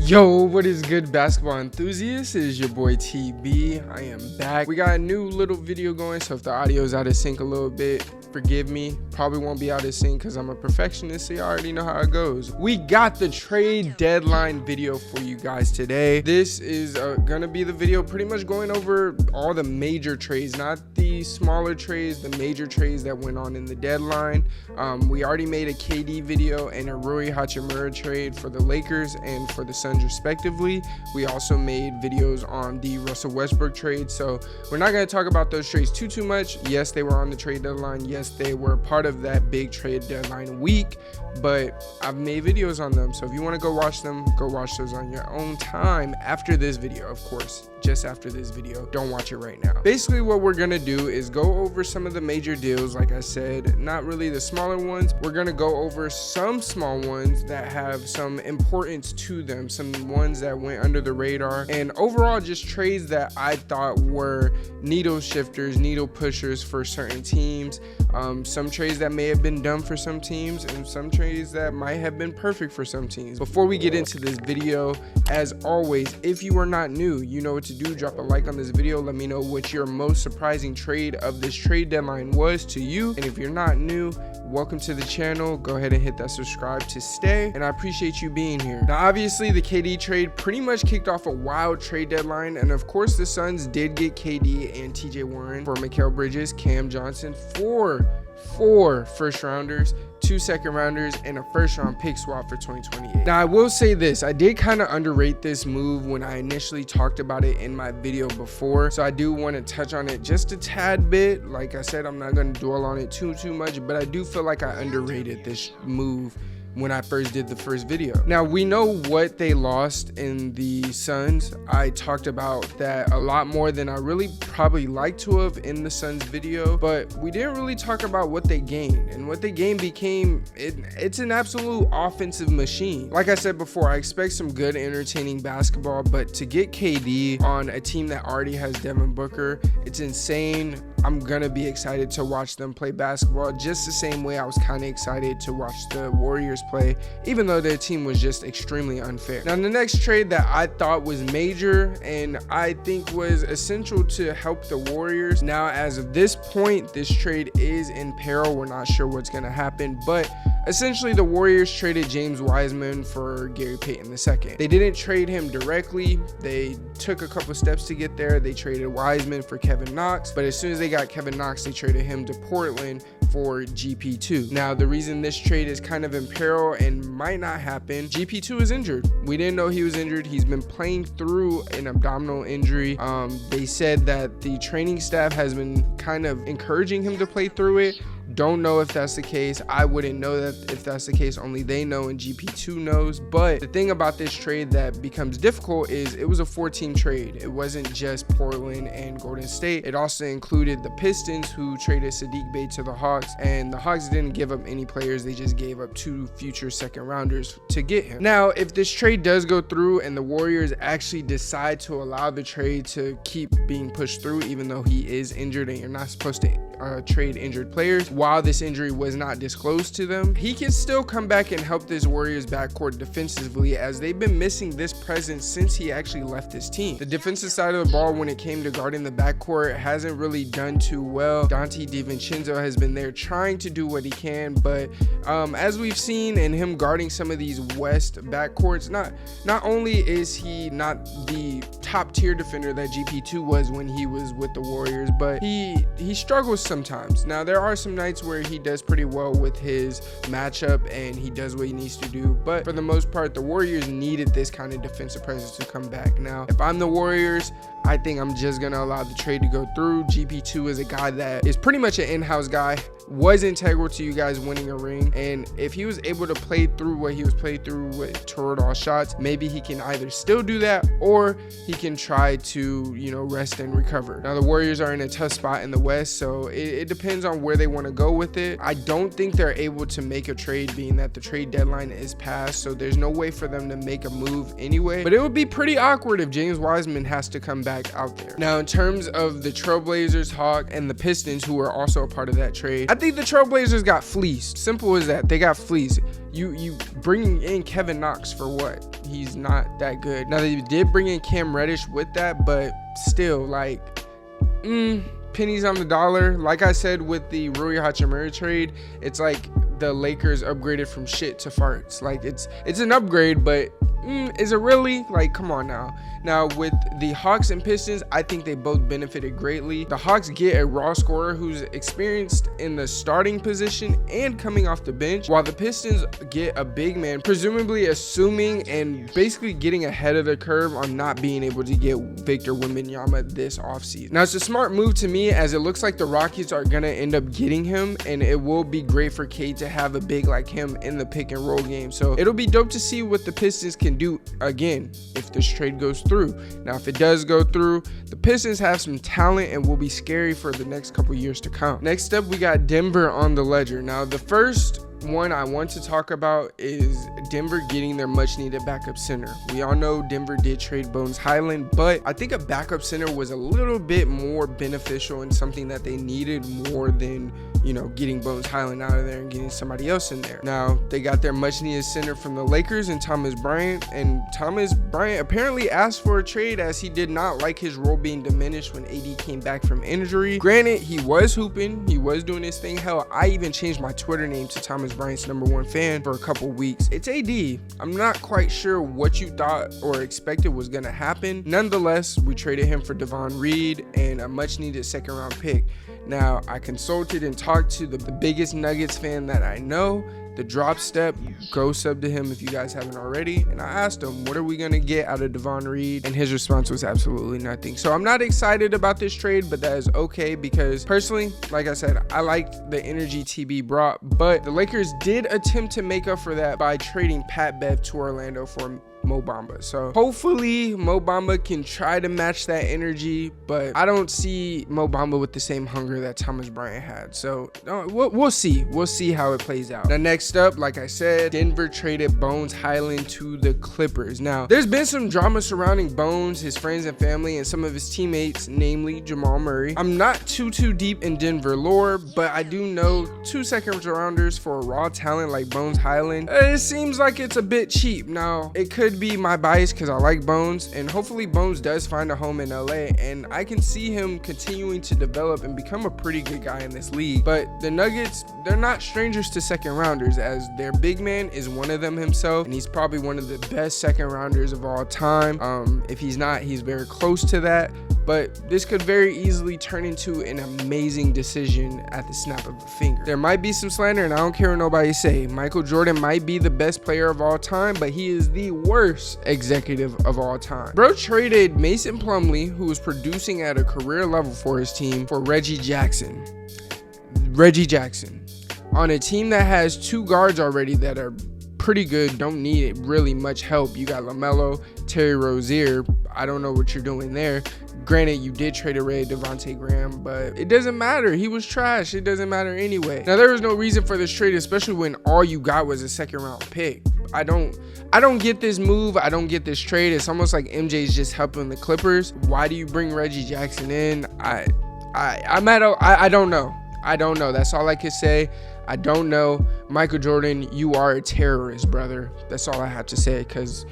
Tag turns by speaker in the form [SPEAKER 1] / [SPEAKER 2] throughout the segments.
[SPEAKER 1] Yo, what is good, basketball enthusiasts? It is your boy TB. I am back. We got a new little video going, so if the audio is out of sync a little bit, forgive me. Probably won't be out of sync because I'm a perfectionist, so you already know how it goes. We got the trade deadline video for you guys today. This is gonna be the video pretty much going over all the major trades, not the smaller trades, the major trades that went on in the deadline. We already made a KD video and a Rui Hachimura trade for the Lakers and for the Suns respectively. We also made videos on the Russell Westbrook trade, so we're not going to talk about those trades too much. Yes, they were on the trade deadline. Yes, they were part of that big trade deadline week, but I've made videos on them, so if you want to go watch them, go watch those on your own time after this video, of course. Just after this video, don't watch it right now. Basically what we're gonna do is go over some of the major deals. Like I said, not really the smaller ones. We're gonna go over some small ones that have some importance to them, some ones that went under the radar, and overall just trades that I thought were needle shifters, needle pushers for certain teams. Some trades that may have been done for some teams and some trades that might have been perfect for some teams. Before we get into this video, as always, if you are not new, you know what to do. Drop a like on this video. Let me know what your most surprising trade of this trade deadline was to you. And if you're not new, welcome to the channel. Go ahead and hit that subscribe to stay, and I appreciate you being here. Now obviously the KD trade pretty much kicked off a wild trade deadline, and of course the Suns did get KD and TJ Warren for Mikal Bridges, Cam Johnson, four first rounders, 2 second rounders, and a first round pick swap for 2028. Now I will say this, I did kind of underrate this move when I initially talked about it in my video before, so I do want to touch on it just a tad bit. Like I said, I'm not going to dwell on it too much, but I do feel like I underrated this move when I first did the first video. Now we know what they lost in the Suns. I talked about that a lot more than I really probably like to have in the Suns video, but we didn't really talk about what they gained, and what they gained became it's an absolute offensive machine. Like I said before, I expect some good entertaining basketball, but to get KD on a team that already has Devin Booker, it's insane. I'm gonna be excited to watch them play basketball just the same way I was kind of excited to watch the Warriors play, even though their team was just extremely unfair. Now the next trade that I thought was major and I think was essential to help the Warriors. Now as of this point, this trade is in peril. We're not sure what's gonna happen, but essentially the Warriors traded James Wiseman for Gary Payton II. They didn't trade him directly. They took a couple steps to get there. They traded Wiseman for Kevin Knox, but as soon as they got Kevin Knox, they traded him to Portland for GP2. Now the reason this trade is kind of in peril and might not happen, GP2 is injured. We didn't know he was injured. He's been playing through an abdominal injury. They said that the training staff has been kind of encouraging him to play through it. Don't know if that's the case. I wouldn't know that if that's the case. Only they know and GP2 knows. But the thing about this trade that becomes difficult is it was a 4-team trade. It wasn't just Portland and Golden State. It also included the Pistons, who traded Sadiq Bey to the Hawks, and the Hawks didn't give up any players. They just gave up 2 future second rounders to get him. Now if this trade does go through and the Warriors actually decide to allow the trade to keep being pushed through, even though he is injured and you're not supposed to trade injured players, while this injury was not disclosed to them, he can still come back and help this Warriors backcourt defensively, as they've been missing this presence since he actually left his team. The defensive side of the ball when it came to guarding the backcourt hasn't really done too well. Dante DiVincenzo has been there trying to do what he can, but as we've seen in him guarding some of these West backcourts, not only is he not the top tier defender that GP2 was when he was with the Warriors, but he struggles sometimes. Now there are some nights where he does pretty well with his matchup and he does what he needs to do, but for the most part the Warriors needed this kind of defensive presence to come back. Now if I'm the Warriors, I think I'm just gonna allow the trade to go through. GP2 is a guy that is pretty much an in-house guy, was integral to you guys winning a ring, and if he was able to play through what he was played through with toward all shots, maybe he can either still do that or he can try to, you know, rest and recover. Now the Warriors are in a tough spot in the West, so it depends on where they want to go with it. I don't think they're able to make a trade, being that the trade deadline is passed, so there's no way for them to make a move anyway. But it would be pretty awkward if James Wiseman has to come back out there. Now, in terms of the Trailblazers, Hawks, and the Pistons, who are also a part of that trade, I think the Trailblazers got fleeced. Simple as that. They got fleeced. You bringing in Kevin Knox for what? He's not that good. Now, they did bring in Cam Reddish with that, but still, like, pennies on the dollar. Like I said with the Rui Hachimura trade, it's like the Lakers upgraded from shit to farts. Like, it's an upgrade, but is it really? Like, come on now. Now, with the Hawks and Pistons, I think they both benefited greatly. The Hawks get a raw scorer who's experienced in the starting position and coming off the bench, while the Pistons get a big man, presumably assuming and basically getting ahead of the curve on not being able to get Victor Wembanyama this offseason. Now, it's a smart move to me, as it looks like the Rockets are going to end up getting him, and it will be great for Cade to have a big like him in the pick and roll game. So it'll be dope to see what the Pistons can do again if this trade goes through. Now, if it does go through, the Pistons have some talent and will be scary for the next couple years to come. Next up, we got Denver on the ledger. Now, the first one I want to talk about is Denver getting their much needed backup center. We all know Denver did trade Bones Highland, but I think a backup center was a little bit more beneficial and something that they needed more than, you know, getting Bones Highland out of there and getting somebody else in there. Now, they got their much needed center from the Lakers and Thomas Bryant, and Thomas Bryant apparently asked for a trade as he did not like his role being diminished when AD came back from injury. Granted, he was hooping, he was doing his thing. Hell, I even changed my Twitter name to Thomas Bryant's #1 fan for a couple weeks. It's AD. I'm not quite sure what you thought or expected was going to happen. Nonetheless, we traded him for Devon Reed and a much needed second round pick. Now, I consulted and talked to the biggest Nuggets fan that I know, the Drop Step. Go sub to him if you guys haven't already. And I asked him, what are we going to get out of Devon Reed? And his response was absolutely nothing. So I'm not excited about this trade, but that is okay, because personally, like I said, I liked the energy TB brought, but the Lakers did attempt to make up for that by trading Pat Bev to Orlando for Mo Bamba. So hopefully Mo Bamba can try to match that energy, but I don't see Mo Bamba with the same hunger that Thomas Bryant had. So we'll see. We'll see how it plays out. Now, next up, like I said, Denver traded Bones Highland to the Clippers. Now, there's been some drama surrounding Bones, his friends and family, and some of his teammates, namely Jamal Murray. I'm not too deep in Denver lore, but I do know 2 second rounders for a raw talent like Bones Highland. It seems like it's a bit cheap. Now, it could be my bias because I like Bones, and hopefully Bones does find a home in LA, and I can see him continuing to develop and become a pretty good guy in this league. But the Nuggets, they're not strangers to second rounders, as their big man is one of them himself, and he's probably one of the best second rounders of all time. If he's not, he's very close to that. But this could very easily turn into an amazing decision at the snap of a finger. There might be some slander, and I don't care what nobody say. Michael Jordan might be the best player of all time, but he is the worst executive of all time. Bro traded Mason Plumlee, who was producing at a career level for his team, for Reggie Jackson. On a team that has 2 guards already that are pretty good, don't need really much help. You got LaMelo, Terry Rozier. I don't know what you're doing there. Granted, you did trade away Devontae Graham, but it doesn't matter. He was trash. It doesn't matter anyway. Now, there was no reason for this trade, especially when all you got was a second round pick. I don't get this move. I don't get this trade. It's almost like MJ's just helping the Clippers. Why do you bring Reggie Jackson in? I don't know. I don't know. That's all I can say. I don't know. Michael Jordan, you are a terrorist, brother. That's all I have to say, because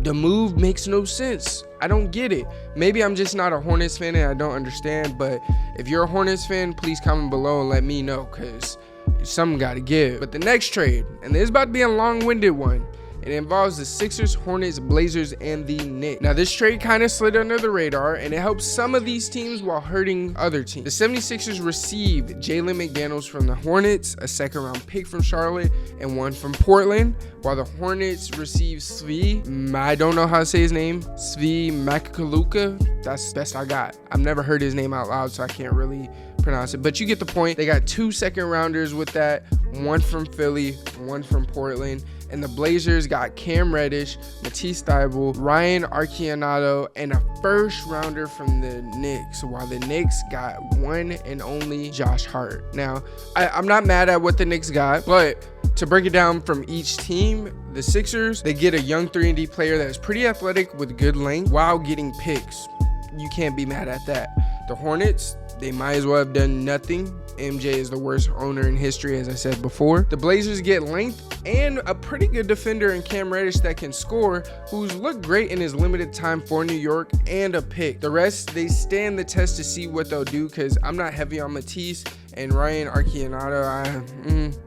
[SPEAKER 1] the move makes no sense. I don't get it. Maybe I'm just not a Hornets fan and I don't understand, but if you're a Hornets fan, please comment below and let me know, because something got to give. But the next trade, and this is about to be a long-winded one, it involves the Sixers, Hornets, Blazers, and the Knicks. Now, this trade kind of slid under the radar, and it helps some of these teams while hurting other teams. The 76ers received Jaden McDaniels from the Hornets, a second-round pick from Charlotte, and 1 from Portland, while the Hornets received Svi, I don't know how to say his name, Svi Makaluka. That's the best I got. I've never heard his name out loud, so I can't really pronounce it, but you get the point. They got 2 second rounders with that, 1 from Philly, 1 from Portland, And the Blazers got Cam Reddish, Matisse Thybulle, Ryan Arcidiacono, and a first rounder from the Knicks, while the Knicks got one and only Josh Hart. Now, I'm not mad at what the Knicks got, but to break it down from each team, the Sixers, they get a young 3-and-D player that is pretty athletic with good length while getting picks. You can't be mad at that. The Hornets, they might as well have done nothing. MJ is the worst owner in history, as I said before. The Blazers get length and a pretty good defender in Cam Reddish that can score, who's looked great in his limited time for New York, and a pick. The rest, they stand the test to see what they'll do, because I'm not heavy on Matisse and Ryan Arcidiacono.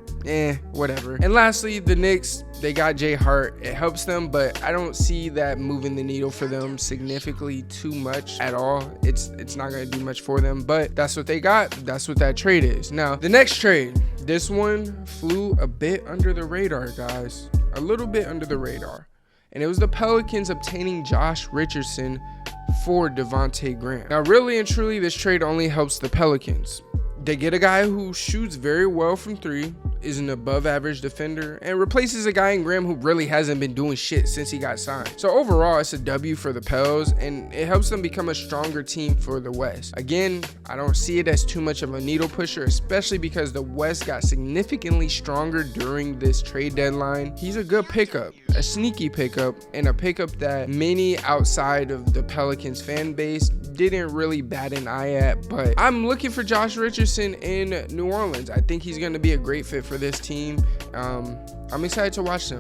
[SPEAKER 1] Whatever. And lastly, the Knicks, they got Jay Hart. It helps them, but I don't see that moving the needle for them significantly too much at all. It's not going to do much for them, but that's what they got. That's what that trade is. Now, the next trade, this one flew a bit under the radar, guys. A little bit under the radar. And it was the Pelicans obtaining Josh Richardson for Devontae Graham. Now, really and truly, this trade only helps the Pelicans. They get a guy who shoots very well from three, is an above average defender, and replaces a guy in Graham who really hasn't been doing shit since he got signed. So overall, it's a W for the Pels, and it helps them become a stronger team for the West. Again, I don't see it as too much of a needle pusher, especially because the West got significantly stronger during this trade deadline. He's a good pickup, a sneaky pickup, and a pickup that many outside of the Pelicans fan base didn't really bat an eye at. But I'm looking for Josh Richardson in New Orleans. I think he's going to be a great fit for this team. I'm excited to watch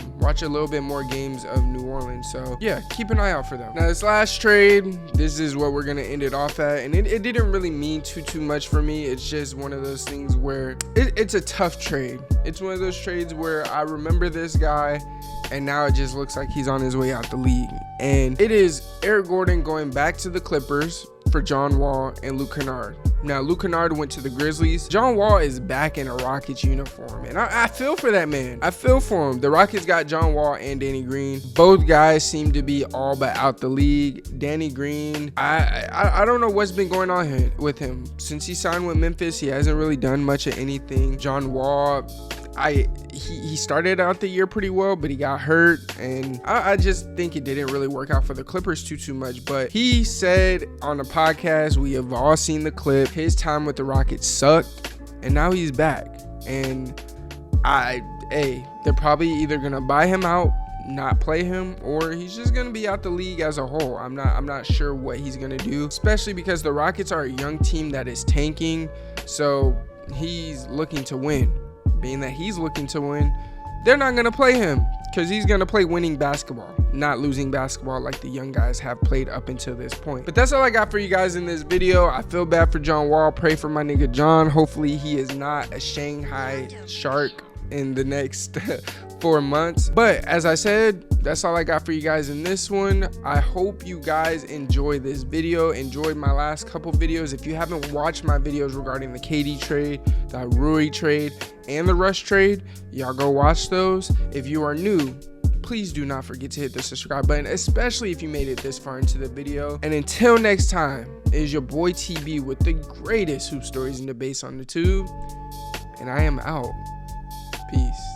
[SPEAKER 1] a little bit more games of New Orleans. So yeah, keep an eye out for them. Now, this last trade, this is what we're going to end it off at, and it didn't really mean too much for me. It's just one of those things where it's a tough trade. It's one of those trades where I remember this guy, and now it just looks like he's on his way out the league. And it is Eric Gordon going back to the Clippers for John Wall and Luke Kennard. Now, Luke Kennard went to the Grizzlies. John Wall is back in a Rockets uniform, and I feel for that man. I feel for him. The Rockets got John Wall and Danny Green. Both guys seem to be all but out the league. Danny Green, I don't know what's been going on here with him. Since he signed with Memphis, he hasn't really done much of anything. John Wall, he started out the year pretty well, but he got hurt, and I just think it didn't really work out for the Clippers too much. But he said on the podcast, we have all seen the clip, his time with the Rockets sucked, and now he's back. And they're probably either gonna buy him out, not play him, or he's just gonna be out the league as a whole. I'm not sure what he's gonna do, especially because the Rockets are a young team that is tanking, so he's looking to win. Being that he's looking to win, they're not going to play him, because he's going to play winning basketball, not losing basketball like the young guys have played up until this point. But that's all I got for you guys in this video. I feel bad for John Wall. Pray for my nigga John. Hopefully he is not a Shanghai Shark in the next 4 months. But as I said, that's all I got for you guys in this one. I hope you guys enjoy this video, enjoyed my last couple videos. If you haven't watched my videos regarding the KD trade, the Rui trade, and the Rush trade, y'all go watch those. If you are new, please do not forget to hit the subscribe button, especially if you made it this far into the video. And until next time, it is your boy TB with the greatest hoop stories and debates on the tube, and I am out. Peace.